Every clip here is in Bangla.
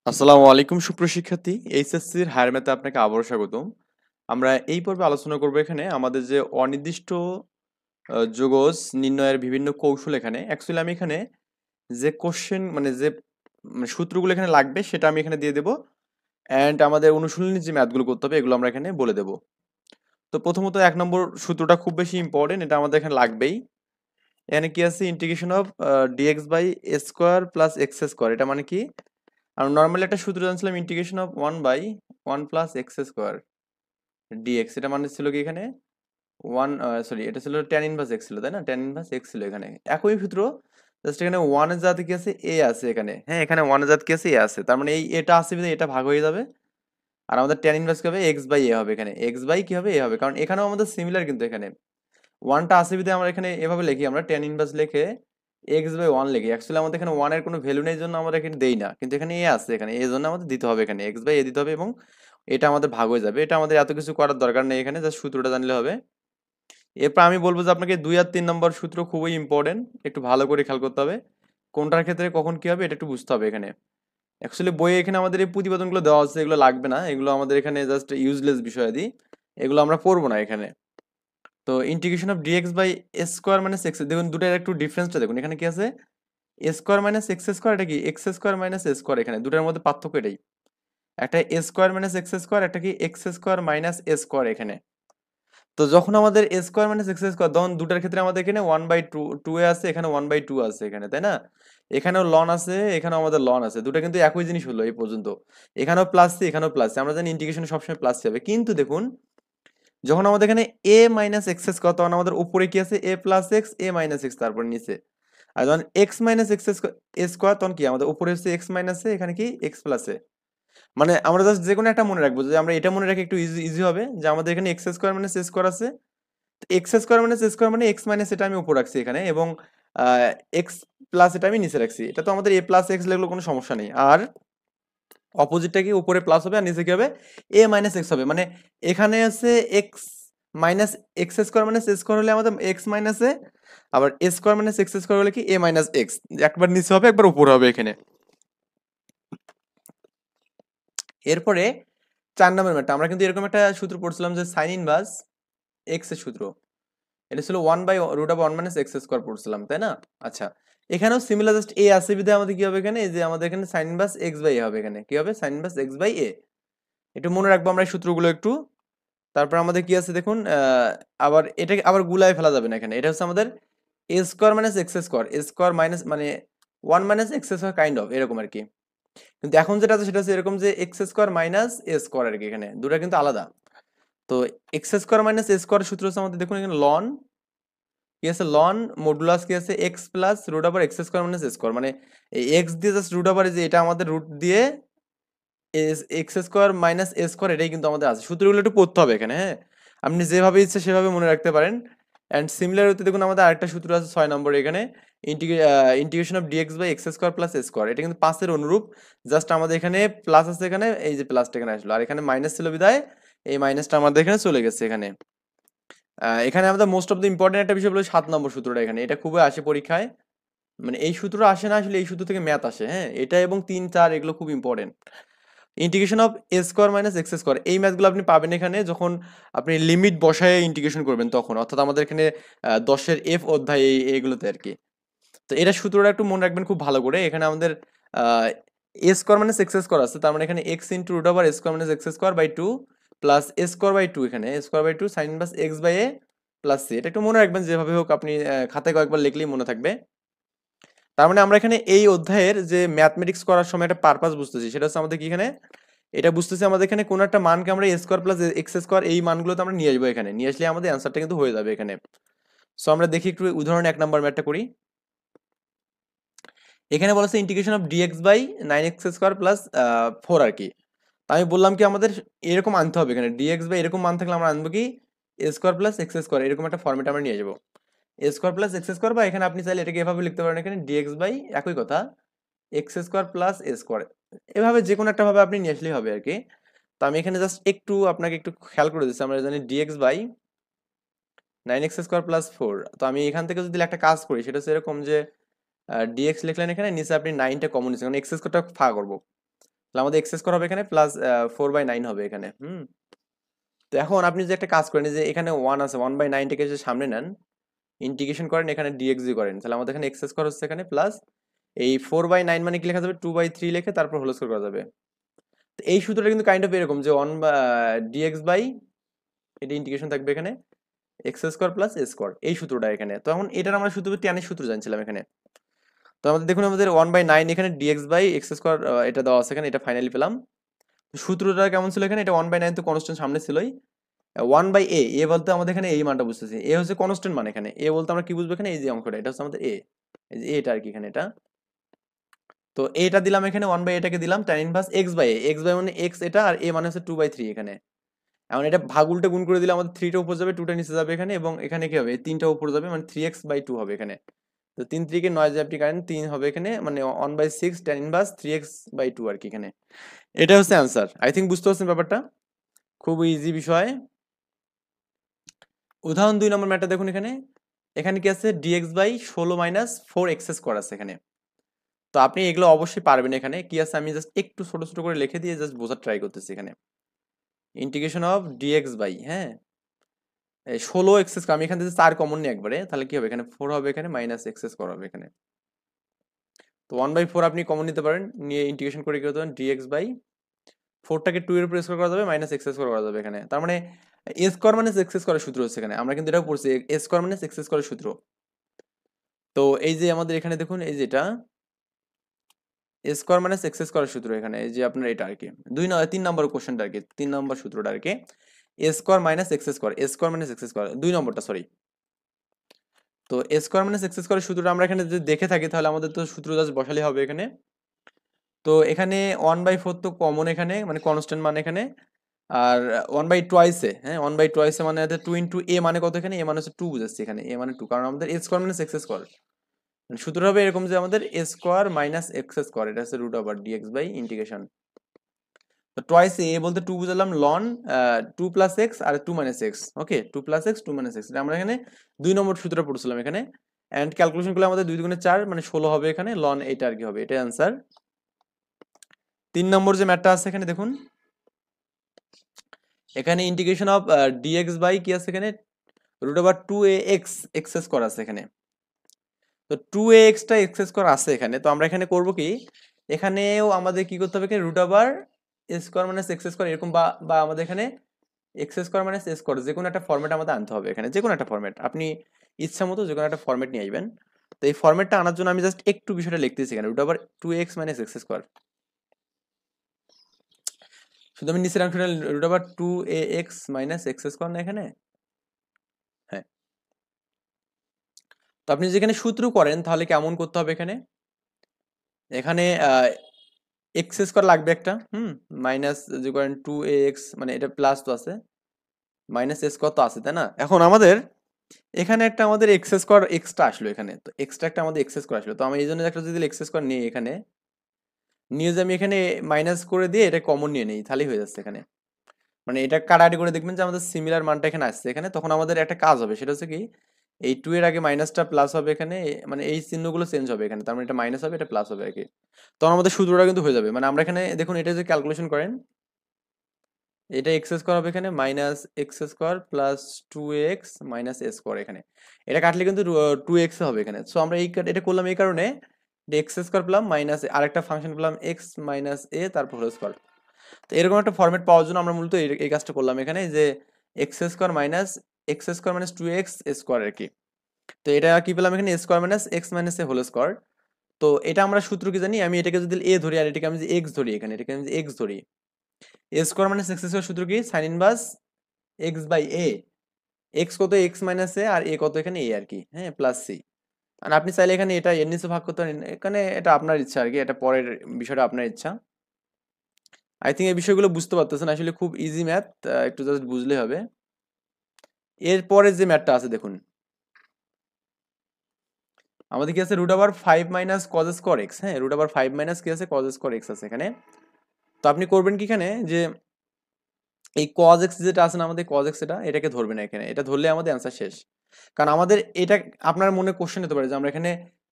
আসসালামু আলাইকুম সুপ্রশিক্ষার্থী এইচএসসির হায়ার ম্যাথে আপনাকে আবারও স্বাগতম। আমরা এই পর্বে আলোচনা করব এখানে আমাদের যে অনির্দিষ্ট যোগজ নির্ণয়ের বিভিন্ন কৌশল এখানে অ্যাকচুয়ালি আমি এখানে যে কোশ্চেন মানে যে সূত্রগুলো এখানে লাগবে সেটা আমি এখানে দিয়ে দেবো অ্যান্ড আমাদের অনুশীলনী যে ম্যাথগুলো করতে হবে এগুলো আমরা এখানে বলে দেবো। তো প্রথমত 1 নম্বর সূত্রটা খুব বেশি ইম্পর্টেন্ট, এটা আমাদের এখানে লাগবেই। এখানে কি আছে, integration of dx by a square plus x square. এটা মানে কি, আর নর্মালি একটা সূত্র জানছিলাম integration of 1/1 plus x square dx. এটা মানে ছিল কি এখানে ওয়ান, সরি এটা ছিল ট্যান ইনভার্স এক্স ছিল, তাই না? ট্যান ইনভার্স এক্স ছিল এখানে একই সূত্র, জাস্ট এখানে ওয়ানের জাতে কি আছে, এ আছে এখানে। হ্যাঁ, এখানে ওয়ানের জাত কি আছে, এ আছে, তার মানে এই এটা আছে বিধায় এটা ভাগ হয়ে যাবে। আর আমাদের ট্যান ইনভার্স কি হবে, এক্স বাই এ হবে, এখানে এক্স বাই কি হবে, এ হবে, কারণ এখানেও আমাদের সিমিলার, কিন্তু এখানে ওয়ানটা আছে বিধায় আমরা এখানে এভাবে লিখি, আমরা ট্যান ইনভার্স লিখে এক্স বাই ওয়ান লিখি। অ্যাকচুয়ালি আমাদের এখানে ওয়ানের কোনো ভ্যালু নেই জন্য আমরা এখানে দেই না, কিন্তু এখানে এ আছে, এখানে এই জন্য আমাদের দিতে হবে, এখানে এক্স বাই এ দিতে হবে এবং এটা আমাদের ভাগ হয়ে যাবে। এটা আমাদের এত কিছু করার দরকার নেই, এখানে জাস্ট সূত্রটা জানলে হবে। এরপর আমি বলবো যে আপনাকে 2 আর 3 নম্বর সূত্র খুবই ইম্পর্টেন্ট, একটু ভালো করে খেয়াল করতে হবে কোনটার ক্ষেত্রে কখন কি হবে, এটা একটু বুঝতে হবে এখানে। অ্যাকচুয়ালি বইয়ে এখানে আমাদের এই প্রতিবেদনগুলো দেওয়া আছে, এগুলো লাগবে না, এগুলো আমাদের এখানে জাস্ট ইউজলেস বিষয়াদি, এগুলো আমরা পড়বো না এখানে। তো integration of dx by a square minus x, দেখুন দুটার একটু ডিফারেন্সটা দেখুন, এখানে কি আছে, a square minus x square, এটা কি x square minus a square, এখানে দুটার মধ্যে পার্থক্য এটাই। একটা a square minus x square, একটা কি x square minus a square এখানে। তো যখন আমাদের a square minus x square, তখন দুটার ক্ষেত্রে আমাদের এখানে 1/2 এ আছে, এখানে 1/2 আছে এখানে, তাই না? এখানেও লন আছে, এখানেও আমাদের লন আছে, দুটা কিন্তু একই জিনিস হলো এই পর্যন্ত। এখানেও প্লাস সি, এখানেও প্লাস সি, আমরা জানি ইন্টিগ্রেশন সবসময় প্লাস সি হবে, কিন্তু দেখুন যখন আমাদের এখানে এ মাইনাস এক্স স্কোয়ার, তখন আমাদের উপরে কি আছে, এ প্লাস এক্স, এ মাইনাস এক্স, তারপর নিচে। আর যখন এক্স মাইনাস এক্স স্কোয়ার, তখন কি আমাদের উপরে হচ্ছে এক্স মাইনাস এ, এখানে কি এক্স প্লাস এ। মানে আমরা জাস্ট যে কোনো একটা মনে রাখবো, যে আমরা এটা মনে রাখি একটু ইজি ইজি হবে, যে আমাদের এখানে x square minus a square আছে, x square minus a square মানে এক্স মাইনাস এটা আমি উপর রাখছি এখানে, এবং এক্স প্লাস এটা আমি নিচে রাখছি। এটা তো আমাদের এ প্লাস এক্স লাগলো কোনো সমস্যা নেই। আর অপোজিটটা কি, উপরে প্লাস হবে আর নিচে কি হবে, এ মাইনাস এক্স হবে। মানে এখানে আছে x minus x square minus a square হলে আমাদের এক্স মাইনাস এ, আবার a square minus x square হলে কি এ মাইনাস এক্স, একবার নিচে হবে একবার উপরে হবে এখানে। এরপরে 4 নম্বর ম্যাথটা, আমরা কিন্তু এরকম একটা সূত্র পড়ছিলাম যে সাইন ইনভার্স এক্স এর সূত্র, এটা ছিল 1/√1 মাইনাস এক্স স্কোয়ার পড়ছিলাম, তাই না? আচ্ছা, এখানেও সিমিলার, জাস্ট এ আছে বিধায় আমাদের কি হবে এখানে, এই যে আমাদের এখানে সাইন ইনভার্স এক্স বাই এ হবে, এখানে কি হবে, সাইন ইনভার্স এক্স বাই এ। একটু মনে রাখবো আমরা এই সূত্রগুলো একটু। তারপর আমাদের কি আছে দেখুন, আবার এটাকে আবার গুলায় ফেলা যাবে না, এখানে এটা হচ্ছে আমাদের a square minus x square, A square minus মানে 1 minus x square kind of এরকম আর কি। কিন্তু এখন যেটা আছে সেটা হচ্ছে এরকম যে x square minus a square আর কি, এখানে দুটো কিন্তু আলাদা। তো x square minus a square সূত্র হচ্ছে আমাদের, দেখুন এখানে লন কি আছে, লন মডুলাস কি আছে, x plus root over x square minus square, মানে এই এক্স দিয়ে জাস্ট রুট ওভার, যে এটা আমাদের রুট দিয়ে x square minus a square, এটাই কিন্তু আমাদের আছে। সূত্রগুলো একটু পড়তে হবে এখানে, হ্যাঁ, আপনি যেভাবে ইচ্ছে সেভাবে মনে রাখতে পারেন। অ্যান্ড সিমিলার হতে দেখুন আমাদের আরেকটা সূত্র আছে 6 নম্বর, এখানে integration of dx by x square plus a square, এটা কিন্তু পাঁচের অনুরূপ, জাস্ট আমাদের এখানে প্লাস আছে, এখানে এই যে প্লাসটা এখানে আসলো, আর এখানে মাইনাস ছিল বিধায় এই মাইনাসটা আমাদের এখানে চলে গেছে এখানে। এখানে আমাদের মোস্ট অফ দ্য ইম্পর্টেন্ট একটা বিষয় হলো 7 নম্বর সূত্রটা, এখানে এটা খুবই আসে পরীক্ষায়, মানে এই সূত্রটা আসে না, আসলে এই সূত্র থেকে ম্যাথ আসে, হ্যাঁ, এটা এবং 3 4 এগুলো খুব important. Integration of A square minus x square, এই ম্যাথগুলো আপনি পাবেন এখানে যখন আপনি লিমিট বসায় ইন্টিগ্রেশন করবেন তখন, অর্থাৎ আমাদের এখানে 10-এর এফ অধ্যায় এইগুলোতে আর কি। তো এটা সূত্রটা একটু মনে রাখবেন খুব ভালো করে। এখানে আমাদের a square minus x square আছে, তার মানে এখানে x into root over a square minus x square by two plus a square by two, এখানে a square by two sine inverse x by a plus c. এটা একটু মনে রাখবেন, যেভাবে হোক আপনি খাতায় কয়েকবার লিখলেই মনে থাকবে। তার মানে আমরা এখানে এই অধ্যায়ের যে ম্যাথমেটিক্স করার সময় একটা পারপাস বুঝতেছি, সেটা হচ্ছে আমাদের কি এখানে, এটা বুঝতেছি আমাদের এখানে কোন একটা মানকে আমরা এ স্কোয়ার প্লাস এক্স স্কোয়ার এই মানগুলোতে আমরা নিয়ে আসবো, এখানে নিয়ে আসলে আমাদের অ্যান্সারটা কিন্তু হয়ে যাবে এখানে। সো আমরা দেখি একটু উদাহরণ 1 নম্বর ম্যাথটা করি। এখানে বলেছে integration of dx by 9x square plus 4 আর কি। তা আমি বললাম কি আমাদের এরকম আনতে হবে, এখানে ডিএক্স বাই এরকম মান থাকলে আমরা আনবো কি এ স্কোয়ার প্লাস এক্স স্কোয়ার, এরকম একটা ফর্মেট আমরা নিয়ে যাবো, এ স্কোয়ার প্লাস এক্স স্কোয়ার, বা এখানে আপনি চাইলে এটাকে এভাবে লিখতে পারেন, এখানে ডিএক্স বাই একই কথা x square plus a square, এভাবে যে কোনো একটা ভাবে আপনি নিয়ে আসলেই হবে আর কি। তো আমি এখানে জাস্ট একটু আপনাকে একটু খেয়াল করে দিচ্ছি, আমরা জানি dx by 9x square plus 4। তো আমি এখান থেকে যদি একটা কাজ করি, সেটা হচ্ছে এরকম যে ডিএক্স লিখলেন, এখানে নিচে আপনি 9টা কমন নিচ্ছেন, কারণ এক্স স্কোয়ারটা ফাঁকা করবো। তাহলে আমাদের এক্স স্কোয়ার হবে এখানে প্লাস 4/9 হবে এখানে। তো এখন আপনি যে একটা কাজ করেন যে এখানে 1 আছে, 1/9টাকে যে সামনে নেন, ইন্টিগ্রেশন করেন, এখানে ডিএক্স করেন, তাহলে আমাদের এখানে এক্স স্কোয়ার হচ্ছে এখানে প্লাস এই 4/9 মানে কি লেখা যাবে, 2/3 লিখে তারপর হোল স্কোয়ার করা যাবে। তো এই সূত্রটা কিন্তু কাইন্ড অফ এরকম যে 1 বা ডিএক্স বাই, এটা ইন্টিগ্রেশন থাকবে এখানে x square plus a square, এই সূত্রটা এখানে। তো এখন এটার আমরা শুধু ট্যানের সূত্র জানছিলাম এখানে। তো আমাদের দেখুন আমাদের 1/9 এখানে ডিএক্স বাই এক্স স্কোয়ার এটা দেওয়া আছে এখানে, এটা ফাইনালি পেলাম। সূত্রটা কেমন ছিল এখানে, এটা 1/9 তো কনস্ট্যান্ট সামনে ছিলই, 1/a, এ বলতে আমাদের এখানে এই মানটা বুঝতেছি, এ হচ্ছে কনস্ট্যান্ট মান এখানে, এ বলতে আমরা কি বুঝবো এখানে, এই যে অঙ্কটা এটা হচ্ছে আমাদের এ, এই যে এটা আর কি এখানে এটা। তো এটা দিলাম এখানে 1/a, এটাকে দিলাম tan inverse x by a, x by মানে x এটা, আর a মানে হচ্ছে 2/3 এখানে। এখন এটা ভাগ উল্টে গুণ করে দিলে আমাদের 3টা উপর যাবে, 2টা নিচে যাবে এখানে, এবং এখানে কি হবে, 3টা উপর যাবে মানে 3x/2 হবে এখানে। তো 3 3 9 যে আপনি কারেন্ট 3 হবে এখানে, মানে 1/6 tan ইনভার্স 3x/2 আর কি এখানে। এটা হচ্ছে অ্যান্সার। আই থিঙ্ক বুঝতে পারছেন ব্যাপারটা, খুব ইজি বিষয়। উদাহরণ 2 নম্বর ম্যাটটা দেখুন এখানে, এখানে কি আছে, dx/16 মাইনাস 4x স্কোয়ার আছে এখানে। তো আপনি এগুলো অবশ্যই পারবেন। এখানে কি আছে আমি জাস্ট একটু ছোট ছোট করে লিখে দিয়ে জাস্ট বোঝার ট্রাই করতেছি এখানে। ইন্টিগ্রেশন অফ ডিএক্স বাই, হ্যাঁ, 16x স্কোয়ার, আমি এখান থেকে 4 কমন নিই একবারে, তাহলে কি হবে এখানে 4 হবে এখানে, মাইনাস এক্স স্কোয়ার হবে এখানে। তো 1/4 আপনি কমন নিতে পারেন, নিয়ে ইন্টিগ্রেশন করে কি হতে পারেন, ডিএক্স বাই 4টাকে 2 এর উপর স্কোয়ার করা যাবে, মাইনাস এক্স স্কোয়ার করা যাবে এখানে। তার মানে এ স্কোয়ার মাইনাস এক্স স্কোয়ারের সূত্র হচ্ছে এখানে, আমরা কিন্তু এটাও পড়ছি, এ স্কোয়ার মাইনাস এক্স স্কোয়ারের সূত্র। তো এই যে আমাদের এখানে দেখুন, এই যেটা এ স্কোয়ার মাইনাস এক্স স্কোয়ারের সূত্র এখানে, এই যে আপনার এটা আর কি 3 নম্বর কোশ্চেনটা আর কি, 3 নম্বর সূত্রটা আর কি, এ স্কোয়ার মাইনাস এক্স স্কোয়ার, এ স্কোয়ার মাইনাস এক্স স্কোয়ার 2 নম্বরটা, সরি। তো এ স্কোয়ার মাইনাস এক্স স্কোয়ারের সূত্রটা আমরা এখানে যদি দেখে থাকি, তাহলে আমাদের তো সূত্র জাস্ট বসালে হবে এখানে। তো এখানে 1/4 তো কমন এখানে, মানে কনস্ট্যান্ট মান এখানে, আর 1/2 হ্যাঁ, 1/2 মানে 2 ইন্টু এ মানে কত এখানে, এ মানে হচ্ছে 2 বুঝাচ্ছি এখানে, এ মানে 2, কারণ আমাদের a square minus x square সূত্র হবে এরকম যে আমাদের a square minus x square, এটা হচ্ছে root over dx by integration. তো টয়েস এ বলতে 2 বুঝালাম, লন 2 প্লাস এক্স আর 2 minus x, okay, 2 plus x 2 minus x, আমরা এখানে 2 নম্বর সূত্র পড়ছিলাম এখানে। এন্ড ক্যালকুলেশন করলে আমাদের 2 দুগুণে 4 মানে 16 হবে এখানে, লন এটা আর কি হবে, এটাই অ্যান্সার। 3 নম্বর যে ম্যাথটা আছে এখানে দেখুন, এখানে ইন্টিগ্রেশন অফ ডিএক্স বাই কি আছে এখানে, root over 2ax x square আছে এখানে। তো 2ax টা এক্স স্কোয়ার আছে এখানে, তো আমরা এখানে করব কি, এখানেও আমাদের কি করতে হবে, এখানে root over a square minus x square এরকম, বা বা আমাদের এখানে x square minus a square, যে কোনো একটা ফর্মেট আমাদের আনতে হবে এখানে, যে কোনো একটা ফর্মেট আপনি ইচ্ছা মতো যে কোনো একটা ফর্মেট নিয়ে আসবেন। তো এই ফর্মেটটা আনার জন্য আমি জাস্ট একটু বিষয়টা লিখতেছি এখানে, root over 2x minus x square, শুধু আমি নিচের অংশটা root over 2ax minus x square না এখানে, হ্যাঁ। তো আপনি যেখানে সূত্র করেন তাহলে কেমন করতে হবে এখানে, এখানে এক্স স্কোয়ার লাগবে একটা, মাইনাস যে করেন 2ax, মানে এটা প্লাস তো আছে, মাইনাস এ স্কোয়ার তো আছে তাই না। এখন আমাদের এখানে একটা আমাদের এক্স স্কোয়ার এক্সট্রা আসলো এখানে, তো এক্সট্রা একটা আমাদের এক্স স্কোয়ার আসলো, তো আমি এই জন্য একটা যদি এক্স স্কোয়ার নিই এখানে, নিয়ে যে আমি এখানে মাইনাস করে দিয়ে এটা কমন নিয়ে নিই, তাহলেই হয়ে যাচ্ছে এখানে। মানে এটা কাটাকাটি করে দেখবেন যে আমাদের সিমিলার মানটা এখানে আসছে এখানে, তখন আমাদের একটা কাজ হবে, সেটা হচ্ছে কি, এই 2 এর আগে মাইনাসটা প্লাস হবে এখানে, মানে এই চিহ্নগুলো চেঞ্জ হবে এখানে, তার মানে এটা মাইনাস হবে, এটা প্লাস হবে আর কি। তখন আমাদের সূত্রটা কিন্তু হয়ে যাবে, মানে আমরা এখানে দেখুন এটা যে ক্যালকুলেশন করেন, এটা এক্স স্কোয়ার হবে এখানে, minus x square plus 2x minus a square এখানে, এটা কাটলে কিন্তু 2x হবে এখানে। সো আমরা এটা করলাম এই কারণে, এক্স স্কোয়ার পেলাম মাইনাস আরেকটা ফাংশন পেলাম এক্স মাইনাস এ, তারপর হোল স্কোয়ার। তো এরকম একটা ফরম্যাট পাওয়ার জন্য আমরা মূলত এই কাজটা করলাম এখানে, যে x square minus 2x square আর কি। তো এটা কি পেলাম এখানে, square minus x minus a whole square. তো এটা আমরা সূত্র কি জানি, আমি এটাকে যদি এ ধরি আর এটাকে আমি যদি এক্স ধরি এখানে, এটাকে আমি যদি এক্স ধরি, a square minus x square সূত্র কি, sine inverse x by a, x কত এক্স মাইনাস এ, আর এ কত এখানে এ আর কি, হ্যাঁ, প্লাস সি। আর আপনি চাইলে এখানে এটা এর নিচে ভাগ করতে পারেন এখানে, এটা আপনার ইচ্ছা আর কি, এটা পরের বিষয়টা আপনার ইচ্ছা। আই থিঙ্ক এই বিষয়গুলো বুঝতে পারতেছেন, আসলে খুব ইজি ম্যাথ, একটু জাস্ট বুঝলে হবে। এরপরে যে ম্যাথটা আছে দেখুন, আমাদের কি আছে, root over 5 minus cos square x, হ্যাঁ, রুট ওভার 5 মাইনাস কি আছে, কজ স্কোয়ার এক্স আছে এখানে। তো আপনি করবেন কি এখানে, যে এই cos x যেটা আছে না আমাদের cos x, এটাকে ধরবে না এখানে, এটা ধরলে আমাদের অ্যান্সার শেষ। কারণ আমাদের এটা আপনার মনে কোশ্চেন হতে পারে যে আমরা এখানে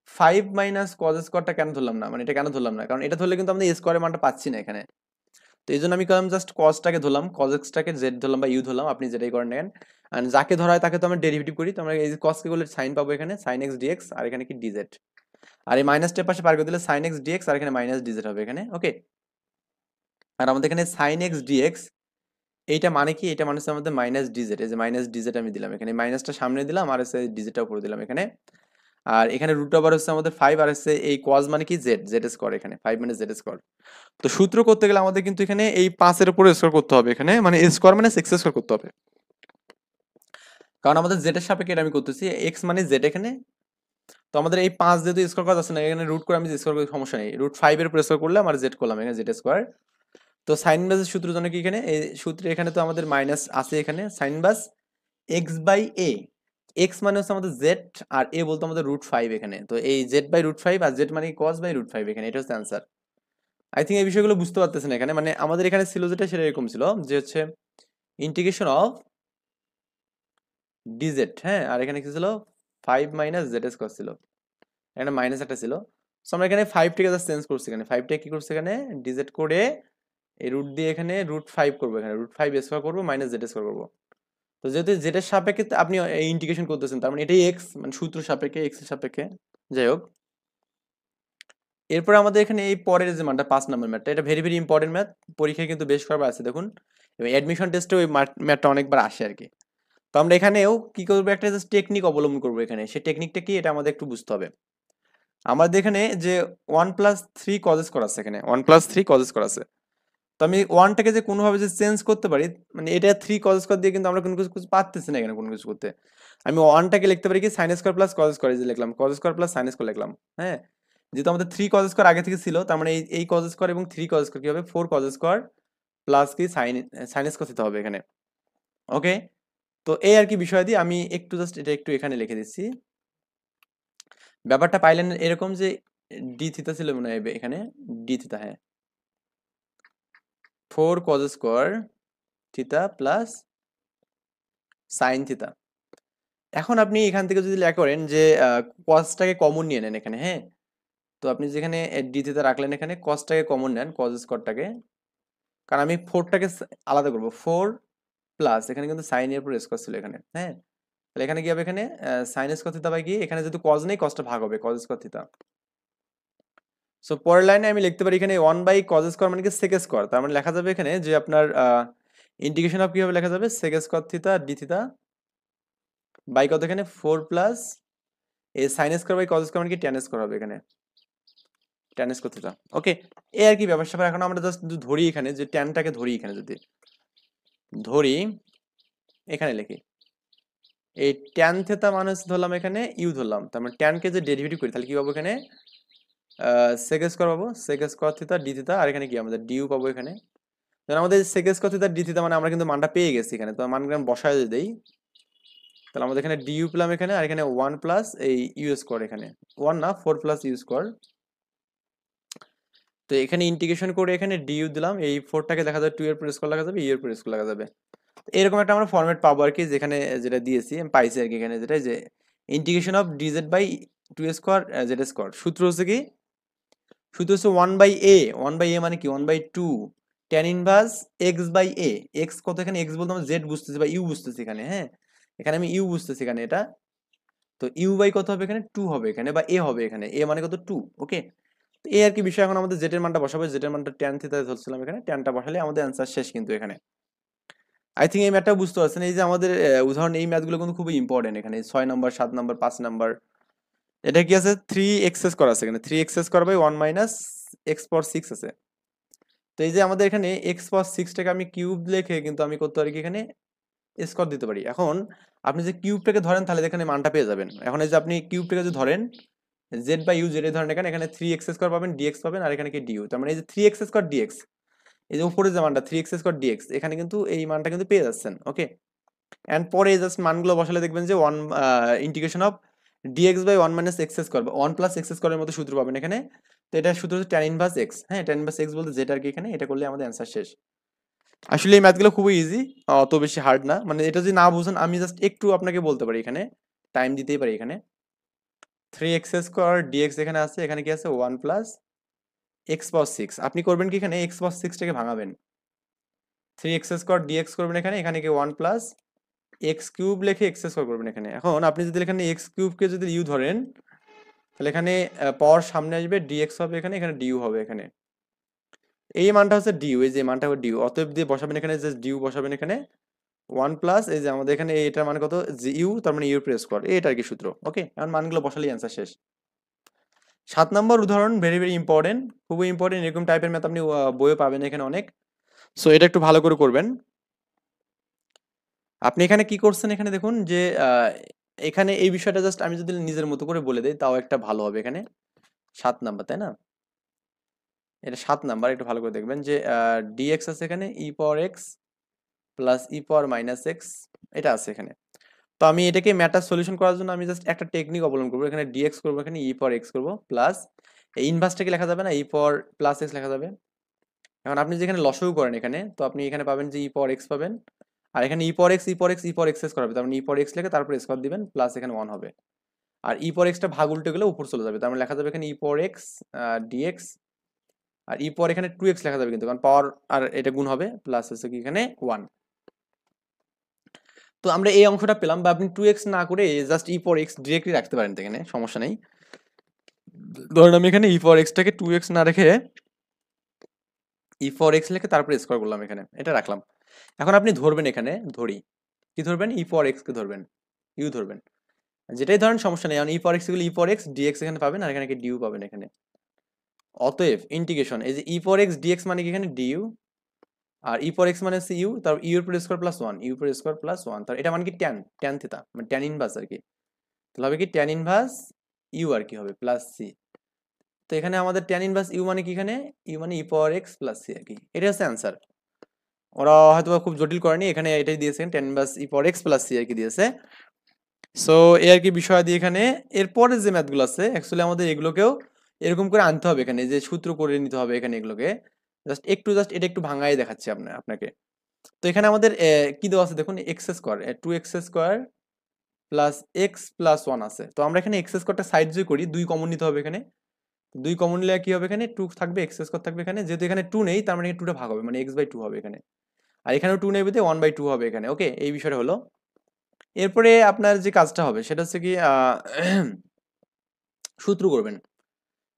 5 মাইনাস কজ স্কোয়ারটা কেন ধরলাম না, মানে এটা কেন ধরলাম না, কারণ এটা ধরলে কিন্তু আমরা স্কোয়ারের মানটা পাচ্ছি না এখানে। তো এই জন্য আমি করলাম জাস্ট কজটাকে ধরলাম, কজ এক্সটাকে জেড ধরলাম বা ইউ ধরলাম, আপনি যেটাই করেন নেন। আর যাকে ধরা হয় তাকে তো আমরা ডেরিভেটিভ করি, তো আমরা এই কজকে করলে সাইন পাবো এখানে, সাইন এক্স ডিএক্স, আর এখানে কি ডিজেড। আর এই মাইনাসটার পাশে পার করে দিলে সাইন এক্স ডিএক্স, আর এখানে মাইনাস ডিজেড হবে এখানে। ওকে, আর আমাদের এখানে সাইন এক্স ডিএক্স এইটা মানে কি, এটা মানে হচ্ছে আমাদের মাইনাস ডিজেড। এই যে মাইনাস ডিজেড আমি দিলাম এখানে, মাইনাসটা সামনে দিলাম আর হচ্ছে ডিজেডটা উপরে দিলাম এখানে। আর এখানে রুট ওভার হচ্ছে আমাদের 5, আর হচ্ছে এই কজ মানে কি জেড, জেড স্কোয়ার এখানে 5 মানে জেড স্কোয়ার। তো সূত্র করতে গেলে আমাদের কিন্তু এখানে এই 5 এর উপরে স্কোয়ার করতে হবে এখানে, মানে স্কোয়ার মানে এক্স স্কোয়ার করতে হবে, কারণ আমাদের জেড এর সাপেক্ষে এটা আমি করতেছি, এক্স মানে জেড এখানে। তো আমাদের এই 5 যেহেতু স্কোয়ার করা যাচ্ছে না, এখানে রুট করে আমি স্কোয়ার করি, সমস্যা নেই, রুট 5 এর উপরে স্কোয়ার করলাম আর জেড করলাম এখানে জেড স্কোয়ার। তো সাইন ইনভার্সের সূত্র জন্য কি এখানে এই সূত্রে এখানে তো আমাদের মাইনাস আছে এখানে, sine inverse x by a, x মানে হচ্ছে আমাদের জেড আর এ বলতে আমাদের রুট 5 এখানে। তো এই জেড বাই রুট 5 আর জেড মানে কস বাই রুট 5 এখানে, এটা হচ্ছে অ্যান্সার। আই থিঙ্ক এই বিষয়গুলো বুঝতে পারতেছেন এখানে, মানে আমাদের এখানে ছিল যেটা সেটা এরকম ছিল যে হচ্ছে ইন্টিগ্রেশন অফ ডিজেড, হ্যাঁ, আর এখানে কি ছিল 5 মাইনাস জেড স্কোয়ার ছিল, এখানে মাইনাস একটা ছিল। সো আমরা এখানে 5 টাকে জাস্ট চেঞ্জ করছি, এখানে 5 টাকে কি করছি এখানে ডিজেড করে এই রুট দিয়ে এখানে রুট 5 করবো, এখানে রুট 5 স্কোয়ার করবো মাইনাস জেড স্কোয়ার করবো। তো যেহেতু জেড এর সাপেক্ষে আপনি এই ইন্টিগ্রেশন করতেছেন, তার মানে এটাই এক্স, মানে সূত্র সাপেক্ষে এক্স এর সাপেক্ষে। যাই হোক, এরপর আমাদের এখানে এই পরের যে মানটা 5 নম্বর ম্যাথটা, এটা ভেরি ভেরি ইম্পর্টেন্ট ম্যাথ, পরীক্ষায় কিন্তু বেশ কয়েকবার আছে দেখুন, এবং অ্যাডমিশন টেস্টে ওই ম্যাথটা অনেকবার আসে আর কি। তো আমরা এখানেও কি করবো, একটা জাস্ট টেকনিক অবলম্বন করবো এখানে, সেই টেকনিকটা কি এটা আমাদের একটু বুঝতে হবে। আমাদের এখানে যে 1+3 কজ স্কোয়ার আছে, এখানে 1+3 কজ স্কোয়ার আছে। তো আমি ওয়ানটাকে যে কোনোভাবে যে চেঞ্জ করতে পারি, মানে এটা 3 কজ স্কোয়ার দিয়ে কিন্তু আমরা কোনো কিছু কিছু পারতেছি না এখানে কোনো কিছু করতে। আমি ওয়ানটাকে লিখতে পারি কি sine square plus cos square, যে লিখলাম cos square plus sine square লিখলাম, হ্যাঁ। যেহেতু আমাদের 3 কজ স্কোয়ার আগে থেকে ছিল, তার মানে এই কজ স্কোয়ার এবং 3 কজ স্কোয়ার কি হবে 4 কজ স্কোয়ার প্লাস কি সাইন সাইন স্কোয়ার থিটা হবে এখানে। ওকে, তো এই আর কি বিষয় দিয়ে আমি একটু জাস্ট এটা একটু এখানে লিখে দিচ্ছি। ব্যাপারটা পাইলেন এরকম যে ডি থিটা ছিল মনে হয় এখানে, ডি থিটা, হ্যাঁ, 4 cos square theta plus sine theta. এখন আপনি এখান থেকে যদি লেখা করেন যে কসটাকে কমন নিয়ে নেন এখানে, হ্যাঁ। তো আপনি যেখানে ডি থিটা রাখলেন, এখানে কসটাকে কমন নেন, কজ স্কোয়ারটাকে, কারণ আমি 4টাকে আলাদা করবো, 4 প্লাস এখানে কিন্তু সাইন এর উপর স্কোয়ার ছিল এখানে, হ্যাঁ। তাহলে এখানে কি হবে, এখানে সাইন স্কোয়ার থিটা বাই কি, এখানে যেহেতু কজ নেই কজটা ভাগ হবে, কজ স্কোয়ার থিটা। সো পরের লাইনে আমি লিখতে পারি এখানে 1 বাই কজ স্কোয়ার মানে কি সেক স্কোয়ার, তার মানে লেখা যাবে এখানে যে আপনার ইন্টিগ্রেশন অফ কি হবে লেখা যাবে sec square theta d theta by কত এখানে 4 প্লাস এই sine square by cos square মানে কি ট্যান স্কোয়ার হবে এখানে, ট্যান স্কোয়ার থিটা। ওকে, এই আর কি ব্যাপার স্যাপার। এখন আমরা জাস্ট ধরি এখানে যে ট্যানটাকে ধরি, এখানে যদি ধরি এখানে লিখি এই ট্যান থিটা মানে হচ্ছে ধরলাম এখানে ইউ ধরলাম, তার মানে ট্যানকে যে ডেরিভেটিভ করি তাহলে কি পাবো এখানে সেক স্কোয়ার পাবো, sec square theta d theta, আর এখানে কি আমাদের ডিউ পাবো এখানে। ধর আমাদের sec square theta d theta মানে আমরা কিন্তু মানটা পেয়ে গেছি এখানে, তো মানগুলো আমি বসায় যদি দেই তাহলে আমাদের এখানে ডিউ পেলাম এখানে, আর এখানে 1 প্লাস এই ইউ স্কোয়ার, এখানে 1 না 4 প্লাস ইউ স্কোয়ার। তো এখানে ইন্টিগ্রেশন করে এখানে ডিউ দিলাম, এই 4টাকে দেখা যাবে 2 এর উপর স্কোয়ার লাগা যাবে, ইউ এর উপর স্কোয়ার লাগা যাবে। এরকম একটা আমরা ফরম্যাট পাবো আর কি, যেখানে যেটা দিয়েছি আমি পাইছি আর কি এখানে, যেটা যে integration of dz by 2 square z square. সূত্র হচ্ছে কি, সূত্র হচ্ছে 1 বাই এ, 1 বাই এ মানে কি 1 by 2 tan inverse x by a. X কত এখানে, এক্স বলতে আমরা জেড বুঝতেছি বা ইউ বুঝতেছি এখানে, হ্যাঁ, এখানে আমি ইউ বুঝতেছি এখানে এটা। তো ইউ বাই কত হবে এখানে 2 হবে এখানে, বা এ হবে এখানে, এ মানে কত 2। ওকে, তো এই আর কি বিষয়। এখন আমাদের জেড এর মানটা বসাবো, জেড এর মানটা tan থিটা ধরছিলাম এখানে, ট্যানটা বসালে আমাদের অ্যান্সার শেষ কিন্তু এখানে। আই থিঙ্ক এই ম্যাথটা বুঝতে পারছেন। এই যে আমাদের উদাহরণ, এই ম্যাথগুলো কিন্তু খুবই ইম্পর্টেন্ট এখানে, 6 নম্বর 7 নম্বর 5 নম্বর। এটা কি আছে 3 এক্স করা আছে এখানে, 3 এক্স করা বাই 1 মাইনাস এক্স পাওয়ার 6 আছে। তো এই যে আমাদের এখানে এক্স পাওয়ার 6টাকে আমি কিউব লিখে কিন্তু আমি করতে পারি কি এখানে স্কোয়ার দিতে পারি। এখন আপনি যে কিউবটাকে ধরেন তাহলে এখানে মানটা পেয়ে যাবেন। এখন এই যে আপনি কিউবটাকে যদি ধরেন জেড বাই ইউ, জেড ধরেন এখানে, এখানে 3 এক্স স্কোয়ার পাবেন, ডিএক্স পাবেন, আর এখানে কি ডিউ, তার মানে এই যে 3 এক্স স্কোয়ার ডিএক্স, এই যে উপরে যে মানটা 3 এক্স স্কোয়ার ডিএক্স, এখানে কিন্তু এই মানটা কিন্তু পেয়ে যাচ্ছেন। ওকে, এন্ড পরে জাস্ট মানগুলো বসালে দেখবেন যে 1 integration of dx by 1 minus x square বা 1 প্লাস এক্স স্কোয়ারের মতো সূত্র পাবেন এখানে। তো এটা সূত্র হচ্ছে tan ইনভার্স এক্স, হ্যাঁ, tan ইনভার্স এক্স বলতে যেটা আর কি এখানে, এটা করলে আমাদের অ্যান্সার শেষ। আসলে এই ম্যাথগুলো খুবই ইজি, অত বেশি হার্ড না, মানে এটা যদি না বুঝেন আমি জাস্ট একটু আপনাকে বলতে পারি এখানে, টাইম দিতেই পারি এখানে। 3x² dx এখানে আছে, এখানে কি আছে 1 প্লাস এক্স পাওয়ার 6। আপনি করবেন কি এখানে এক্স পাওয়ার 6টাকে ভাঙাবেন, 3x² dx করবেন এখানে, এখানে কি 1 প্লাস এক্স কিউব লিখে x² করবেন এখানে। এখন আপনি যদি এখানে এক্স কিউবকে যদি ইউ ধরেন, তাহলে এখানে পাওয়ার সামনে আসবে, dx হবে এখানে, এখানে du হবে এখানে। এই মানটা হচ্ছে ডিউ, এই যে মানটা হবে ডিউ, অতএব দিয়ে বসাবেন এখানে, যে ডিউ বসাবেন এখানে 1 প্লাস এই যে আমাদের এখানে এটার মান কত, যে ইউ, তার মানে ইউ প্রেস কর, এটা আর কি সূত্র। ওকে, এখন মানগুলো বসালেই অ্যান্সার শেষ। 7 নম্বর উদাহরণ, ভেরি ভেরি ইম্পর্টেন্ট, খুবই ইম্পর্টেন্ট, এরকম টাইপের ম্যাথ আপনি বইয়ে পাবেন এখানে অনেক। সো এটা একটু ভালো করে করবেন। আপনি এখানে কি করছেন, এখানে দেখুন যে এখানে এই বিষয়টা জাস্ট আমি যদি নিজের মতো করে বলে দিই তাও একটা ভালো হবে। এখানে 7 নাম্বার, তাই না? এটা 7 নাম্বার, একটু ভালো করে দেখবেন যে ডিএক্স আছে এখানে, ই power x plus E power minus x, এটা আছে এখানে। তো আমি এটাকে ম্যাটার সলিউশন করার জন্য আমি জাস্ট একটা টেকনিক অবলম্বন করবো, এখানে ডিএক্স করবো, এখানে ই পাওয়ার এক্স করবো, প্লাস এই ইনভার্সটাকে লেখা যাবে না, ই পাওয়ার প্লাস এক্স লেখা যাবে। এখন আপনি যেখানে লসাগু করেন এখানে, তো আপনি এখানে পাবেন যে ই পাওয়ার এক্স পাবেন, আর এখানে ই পাওয়ার এক্স ই পাওয়ার এক্স ই পাওয়ার এক্স করা হবে, তার মানে ই পাওয়ার এক্স লিখে তারপর স্কোয়ার দিবেন, প্লাস এখানে 1 হবে। আর ই পাওয়ার এক্সটা ভাগ উল্টে গেলে উপর চলে যাবে, তার মানে লেখা যাবে এখানে ই পাওয়ার এক্স ডিএক্স, আর ই পাওয়ার এখানে 2x লেখা যাবে কিন্তু, কারণ পাওয়ার আর এটা গুণ হবে, প্লাস হচ্ছে কি এখানে 1। তো আমরা এই অংশটা পেলাম, বা আপনি 2x না করে জাস্ট ই পাওয়ার এক্স ডিরেক্টলি রাখতে পারেন, এখানে সমস্যা নেই। ধরুন আমি এখানে ই পাওয়ার এক্সটাকে 2x না রেখে ই পাওয়ার এক্স লিখে তারপরে স্কোয়ার করলাম, এখানে এটা রাখলাম। এখন আপনি ধরবেন এখানে, ধরি কি ধরবেন, ই পাওয়ার এক্স কে ধরবেন, ইউ ধরবেন, যেটাই ধরেন সমস্যা নেই। ই পাওয়ার এক্স গুলো ই পাওয়ার এক্স ডিএক্স এখানে পাবেন, আর এখানে কি ডিউ পাবেন এখানে। অতএব ইন্টিগ্রেশন, এই যে ই পাওয়ার এক্স ডিএক্স মানে কি এখানে ডিউ, আর ই পাওয়ার এক্স মানে হচ্ছে ইউ, তারপর ইউ এর স্কোয়ার প্লাস 1, ইউ এর স্কোয়ার প্লাস 1, তার এটা মানে কি ট্যান, ট্যান থিটা মানে ট্যান ইনভার্স আর কি। তাহলে হবে কি ট্যান ইনভার্স ইউ আর কি হবে প্লাস সি। তো এখানে আমাদের ট্যান ইনভার্স ইউ মানে কি, এখানে ইউ মানে ই পাওয়ার এক্স প্লাস সি আর কি, এটা হচ্ছে অ্যান্সার। ওরা হয়তো খুব জটিল করেনি, এখানে এটাই দিয়েছেন, ট্যান ইনভার্স ই পাওয়ার এক্স প্লাস সি আর কি দিয়েছে। সো এই আর কি বিষয় দিয়ে এখানে এরপরে যে ম্যাথগুলো আছে অ্যাকচুয়ালি আমাদের এগুলোকেও এরকম করে আনতে হবে, এখানে যে সূত্র করে নিতে হবে এখানে এগুলোকে, জাস্ট এটা একটু ভাঙাই দেখাচ্ছি আপনাকে। তো এখানে আমাদের কি দেওয়া আছে দেখুন, x² 2x² plus x plus 1 আছে। তো আমরা এখানে x² সাইড যদি করি 2 কমন নিতে হবে এখানে, 2 কমন নিলে কি হবে, এখানে 2 থাকবে, x² থাকবে এখানে, যেহেতু এখানে 2 নেই তার মানে 2টা ভাগ হবে, মানে x/2 হবে এখানে, আর এখানেও 2 নেই, 1/2 হবে এখানে। ওকে, এই বিষয়টা হলো। এরপরে আপনার যে কাজটা হবে সেটা হচ্ছে কি সূত্র করবেন।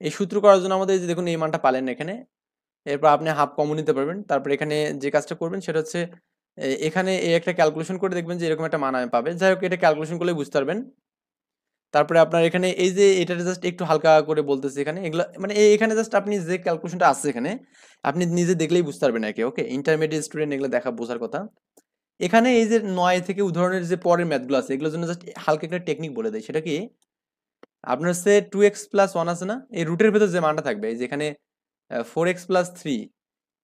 এই সূত্র করার জন্য আমাদের যে দেখুন এই মানটা পালেন এখানে, এরপর আপনি হাফ কমন নিতে পারবেন। তারপর এখানে যে কাজটা করবেন সেটা হচ্ছে এখানে এই একটা ক্যালকুলেশন করে দেখবেন যে এরকম একটা মান পাবে, যাই হোক এটা ক্যালকুলেশন করলে বুঝতে পারবেন। তারপরে আপনার এখানে এই যে এটা জাস্ট একটু হালকা করে বলতেছি এখানে, এগুলো মানে এখানে জাস্ট আপনি যে ক্যালকুলেশনটা আছে এখানে আপনি নিজে দেখলেই বুঝতে পারবেন আর কি। ওকে, ইন্টারমিডিয়েট স্টুডেন্ট এগুলো দেখা বোঝার কথা। এখানে এই যে 9 থেকে উদাহরণের যে পরের ম্যাথগুলো আছে এগুলোর জন্য জাস্ট হালকা একটা টেকনিক বলে দেয়, সেটা কি আপনার হচ্ছে 2x প্লাস 1 আছে না, এই রুটের ভেতর যে মানটা থাকবে, এই যে এখানে 4x প্লাস 3,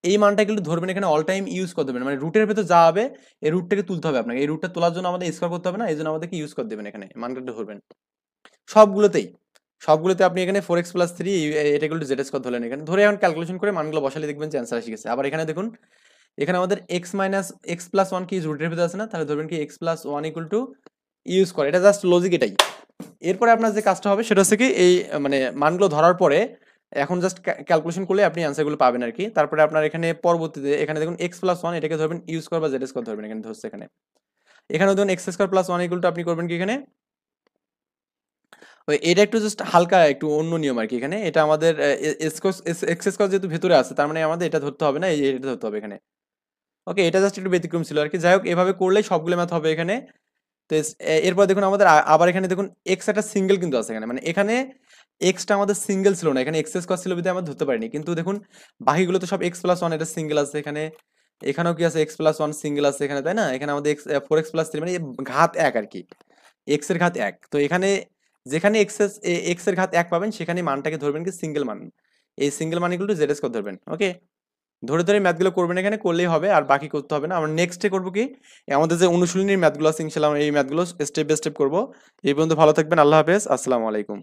এই মানটা কিন্তু ধরবেন এখানে অল টাইম ইউজ করতে হবে, মানে রুটের ভেতর যা হবে এই রুটটাকে তুলতে হবে আপনাকে, এই রুটটা তোলার জন্য আমাদের স্কোয়ার করতে হবে না, এই জন্য আমাদেরকে ইউজ করে দেবেন এখানে, মানটা ধরবেন সবগুলোতেই। সবগুলোতে আপনি এখানে 4x প্লাস 3 এটা কিন্তু জেড স্কোয়ার ধরলেন এখানে, ধরে এখন ক্যালকুলেশন করে মানগুলো বসালে দেখবেন যে অ্যান্সার এসে গেছে। আবার এখানে দেখুন এখানে আমাদের এক্স মাইনাস এক্স প্লাস 1 কি রুটের ভেতর আছে না, তাহলে ধরবেন কি x plus 1 equal to use করে, এটা জাস্ট লজিক এটাই। এরপরে আপনার যে কাজটা হবে সেটা হচ্ছে কি এই মানে মানগুলো ধরার পরে এখন জাস্ট ক্যালকুলেশন করলে আপনি অ্যান্সারগুলো পাবেন আর কি। তারপরে আপনার এখানে পরবর্তীতে এখানে দেখুন এক্স প্লাস 1 এটাকে ধরবেন ইউজ কর বা জেড স্কোয়ার ধরবেন এখানে ধরছে এখানে, এখানেও দেখুন x square plus 1 equal to আপনি করবেন কি এখানে ওই, এটা একটু জাস্ট হালকা একটু অন্য নিয়ম আর কি। এখানে এটা আমাদের এক্স স্কোয়ার যেহেতু ভেতরে আছে তার মানে আমাদের এটা ধরতে হবে না, এটা ধরতে হবে এখানে। ওকে, এটা জাস্ট একটু ব্যতিক্রম ছিল আর কি। যাই হোক, এভাবে করলেই সবগুলো ম্যাথ হবে এখানে। তো এরপর দেখুন আমাদের আবার এখানে দেখুন এক্স একটা সিঙ্গেল কিন্তু আছে এখানে, মানে এখানে এক্সটা আমাদের সিঙ্গেল ছিল না, এখানে এক্স স্কোয়ার ছিল বিধায় আমরা ধরতে পারিনি, কিন্তু দেখুন বাকিগুলো তো সব এক্স প্লাস 1 এটা সিঙ্গেল আছে এখানে, এখানেও কি আছে এক্স প্লাস 1 সিঙ্গেল আছে এখানে, তাই না? এখানে আমাদের এক্স 4x প্লাস 3 মানে ঘাত 1 আর কি, এক্স এর ঘাত 1। তো এখানে যেখানে এক্স এর ঘাত 1 পাবেন সেখানে মানটাকে ধরবেন কি সিঙ্গেল মান, এই সিঙ্গেল মান ইকুয়াল টু জেড স্কোয়ার ধরবেন। ওকে, ধরে ধরে ম্যাথগুলো করবেন এখানে, করলেই হবে, আর বাকি করতে হবে না। আমরা নেক্সটে করবো কি আমাদের যে অনুশীলনীর ম্যাথগুলো আছে ইনশাআল্লাহ এই ম্যাথগুলো স্টেপ বাই স্টেপ করবো। এই পর্যন্ত ভালো থাকবেন, আল্লাহ হাফেজ, আসসালামু আলাইকুম।